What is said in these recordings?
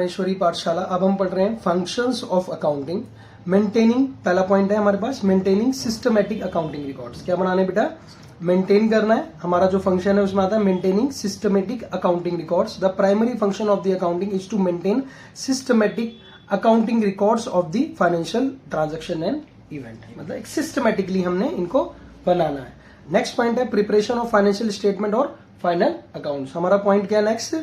ज्ञानेश्वरी पाठशाला। अब हम पढ़ रहे हैं फंक्शंस ऑफ अकाउंटिंग। मेंटेनिंग, पहला पॉइंट है हमारे पास मेंटेनिंग सिस्टमैटिक अकाउंटिंग रिकॉर्ड्स। क्या बनाने बेटा? मेंटेन करना है। हमारा जो फंक्शन है उसमें आता है maintaining systematic accounting records. The primary function of the accounting is to maintain systematic accounting records of the financial transaction and event. मतलब एक सिस्टमैटिकली हमने इनको बनाना है। नेक्स्ट पॉइंट है प्रिपरेशन ऑफ फाइनेंशियल स्टेटमेंट और फाइनल अकाउंट्स। हमारा point क्या है नेक्स्ट?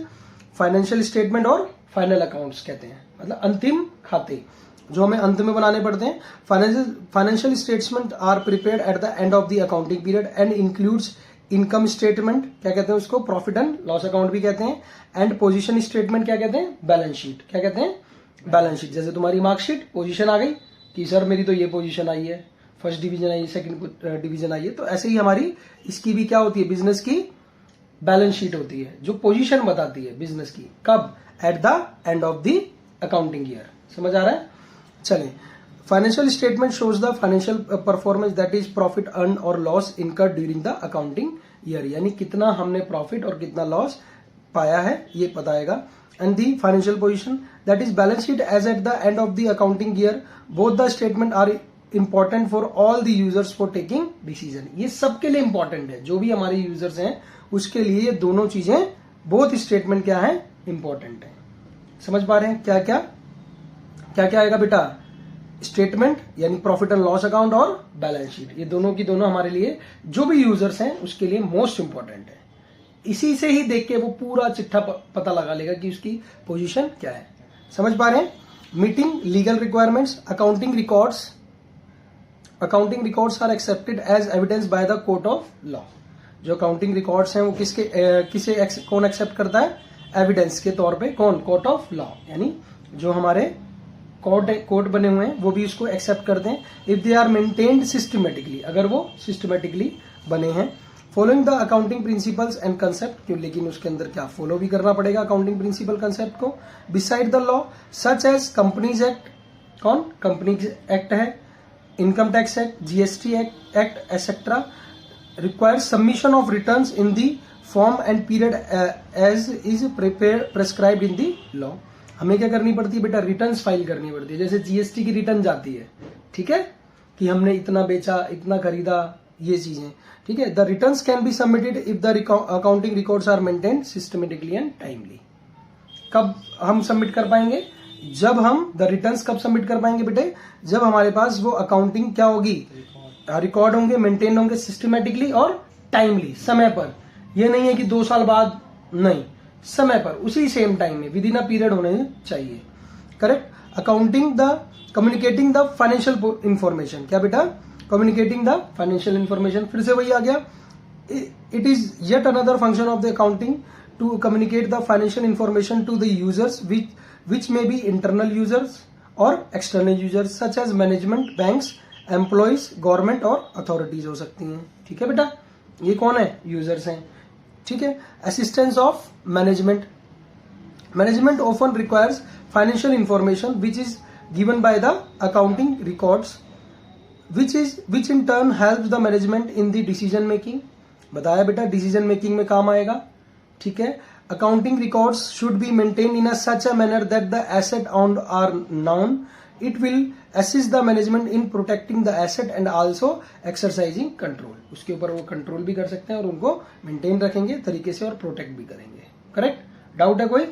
फाइनेंशियल स्टेटमेंट और फाइनल अकाउंट्स कहते हैं, मतलब अंतिम खाते जो हमें अंत में बनाने पड़ते हैं। Financial statement are prepared at the end of the accounting period and includes income statement, क्या कहते हैं उसको? प्रॉफिट एंड लॉस अकाउंट भी कहते हैं। एंड पोजीशन स्टेटमेंट क्या कहते हैं? Balance sheet. क्या कहते हैं? Balance sheet. जैसे तुम्हारी मार्कशीट पोजीशन आ गई कि सर मेरी तो ये पोजीशन आई है, फर्स्ट डिवीजन आई है, सेकंड डिवीजन आई है, तो ऐसे ही हमारी इसकी भी क्या होती है? बिजनेस की बैलेंस शीट होती है जो पोजीशन बताती है बिजनेस की। कब? At the end of the accounting year. समझ आ रहा है? चलें, financial statement shows the financial performance that is profit earn और loss incurred during the accounting year, यानी कितना हमने प्रॉफिट और कितना लॉस पाया है ये बताएगा। And the financial position that is balance sheet as at the end of the accounting year. Both the statement are important for all the users for taking decision. ये सबके लिए इंपॉर्टेंट है, जो भी हमारे यूजर्स हैं उसके लिए ये दोनों चीजें, बोथ स्टेटमेंट क्या है? इंपॉर्टेंट है। समझ पा रहे हैं? क्या क्या क्या क्या आएगा बेटा? स्टेटमेंट यानी प्रॉफिट एंड लॉस अकाउंट और बैलेंस शीट, ये दोनों की दोनों हमारे लिए जो भी यूजर्स हैं उसके लिए मोस्ट इंपॉर्टेंट है। इसी से ही देख के वो पूरा चिट्ठा पता लगा लेगा कि उसकी पोजीशन क्या है। समझ पा रहे हैं? Meeting legal requirements, accounting records are accepted as evidence by the court of law. जो अकाउंटिंग रिकॉर्ड्स हैं वो कौन एक्सेप्ट करता है? एविडेंस के तौर पे। कौन? कोर्ट ऑफ लॉ, यानी जो हमारे कोर्ट बने हुए हैं वो भी उसको एक्सेप्ट करते हैं। If they are maintained systematically, अगर वो सिस्टमेटिकली बने हैं। Following the accounting principles and concept, क्यों? लेकिन उसके अंदर क्या फॉलो भी करना पड़ेगा अकाउंटिंग प्रिंसिपल कंसेप्ट को। Beside the law such as companies act, कौन? कंपनीज एक्ट है, income tax act, GST act etcetera, requires submission of returns in the form and period as is prescribed in the law। हमें क्या करनी पड़ती है बेटा? Returns file करनी पड़ती है। जैसे जीएसटी की रिटर्न जाती है, ठीक है, कि हमने इतना बेचा, इतना खरीदा, ये चीजें, ठीक है। The returns can be submitted if the accounting records are maintained systematically and timely. कब हम सबमिट कर पाएंगे? जब हम द रिटर्न्स कब सबमिट कर पाएंगे बेटे? जब हमारे पास वो अकाउंटिंग क्या होगी? रिकॉर्ड होंगे, मेंटेन होंगे सिस्टमेटिकली और टाइमली, समय पर। यह नहीं है कि 2 साल बाद, नहीं, समय पर, उसी सेम टाइम में, विद इन अ पीरियड होने चाहिए। Correct? Accounting the communicating the financial information. क्या बेटा? Communicating the financial information. फिर से वही आ गया, it is yet another function of the accounting to communicate the financial information to the users which may be internal users और external users such as management, banks, employees, government और authorities हो सकती हैं। ठीक है बेटा? ये कौन है? यूजर्स हैं। ठीक है। Assistance of management often requires financial information which is given by the accounting records which in turn help the management in the decision making. बताया बेटा, डिसीजन मेकिंग में काम आएगा। ठीक है। Accounting records should be maintain in such a manner that the asset owned are known. It will assist the management in protecting the asset and also exercising control। उसके ऊपर वो कंट्रोल भी कर सकते हैं और उनको मेंटेन रखेंगे तरीके से और प्रोटेक्ट भी करेंगे। करेक्ट? डाउट है कोई?